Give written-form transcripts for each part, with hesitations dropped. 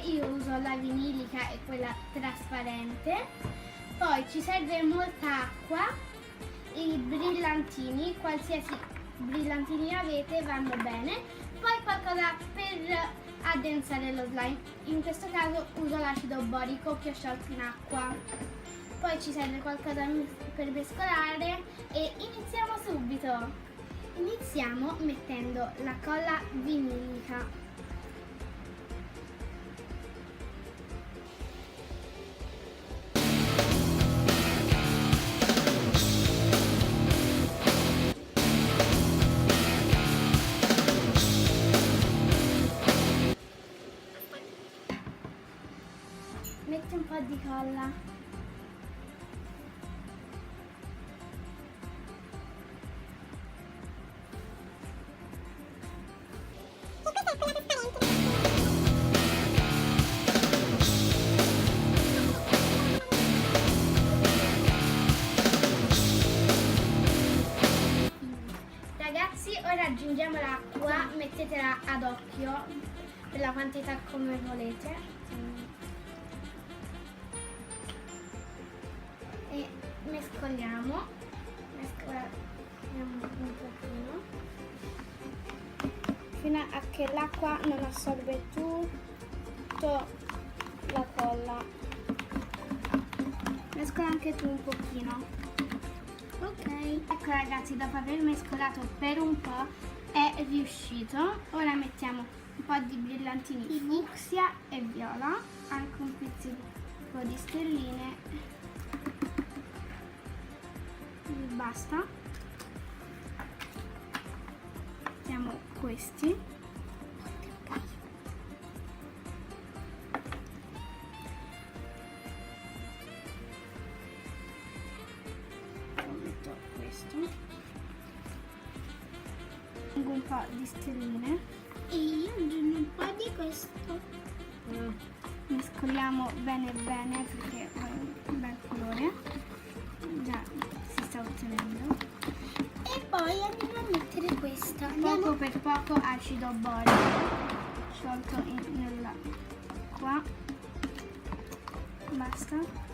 io uso la vinilica e quella trasparente. Poi ci serve molta acqua, i brillantini, qualsiasi brillantini avete vanno bene. Poi qualcosa per addensare lo slime, in questo caso uso l'acido borico che ho sciolto in acqua. Poi ci serve qualcosa per mescolare e iniziamo subito. Iniziamo mettendo la colla vinilica. Metti un po' di colla. Ragazzi, ora aggiungiamo l'acqua, mettetela ad occhio per la quantità come volete. E mescoliamo un pochino fino a che l'acqua non assorbe tutto la colla. Mescola anche tu un pochino. Ok, ecco ragazzi, dopo aver mescolato per un po' è riuscito. Ora mettiamo un po' di brillantini fucsia e viola, anche un pizzico di stelline. Basta. Mettiamo questi. Metto questo. Aggiungo un po' di stelline. E io aggiungo un po' di questo. Mescoliamo bene bene perché ha un bel colore. Già si sta ottenendo. E poi andiamo a mettere questa. Poco per poco acido borico sciolto nell'acqua. Basta.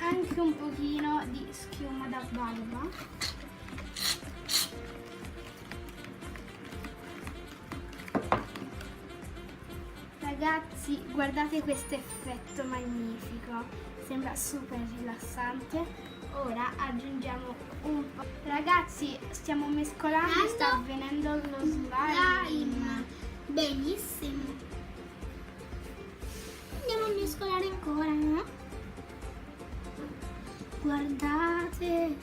Anche un pochino di schiuma da barba. Ragazzi, guardate questo effetto magnifico, sembra super rilassante. Ora aggiungiamo un po'. Ragazzi, stiamo mescolando, sta avvenendo lo slime. Benissimo. Andiamo a mescolare ancora, no? Guardate,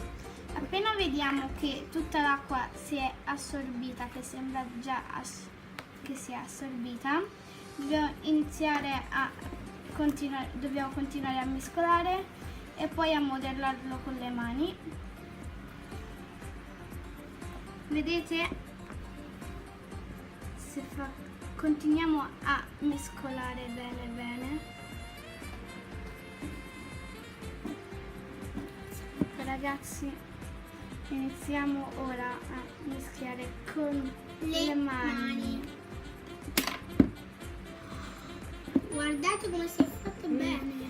appena vediamo che tutta l'acqua si è assorbita, che sembra già che si è assorbita, dobbiamo continuare a mescolare e poi a modellarlo con le mani. Vedete? Continuiamo a mescolare bene bene. Ragazzi, iniziamo ora a mischiare con le mani. Guardate come si è fatto bene.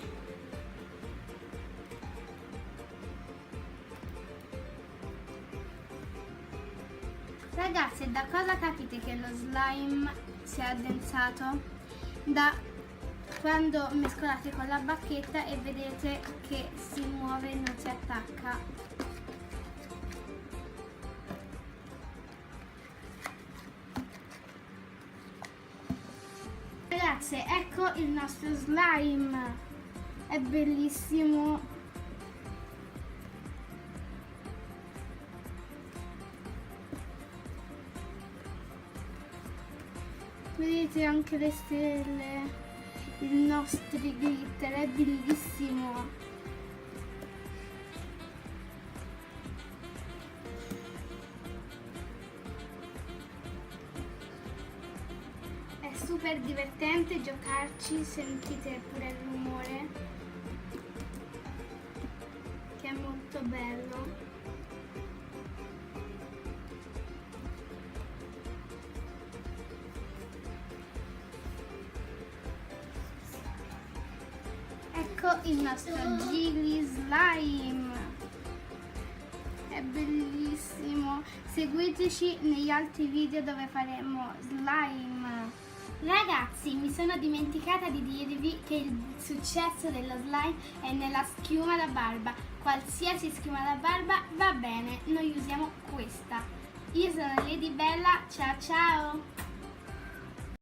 Ragazzi, da cosa capite che lo slime si è addensato? Da quando mescolate con la bacchetta e vedete che si muove e non si attacca. Ragazze, ecco il nostro slime, è bellissimo. Vedete anche le stelle, i nostri glitter, è bellissimo. È super divertente giocarci, sentite pure il rumore, che è molto bello. Ecco il nostro Gigli Slime, è bellissimo. Seguiteci negli altri video dove faremo slime. Ragazzi, mi sono dimenticata di dirvi che il successo dello slime è nella schiuma da barba. Qualsiasi schiuma da barba va bene, noi usiamo questa. Io sono Lady Bella, ciao ciao!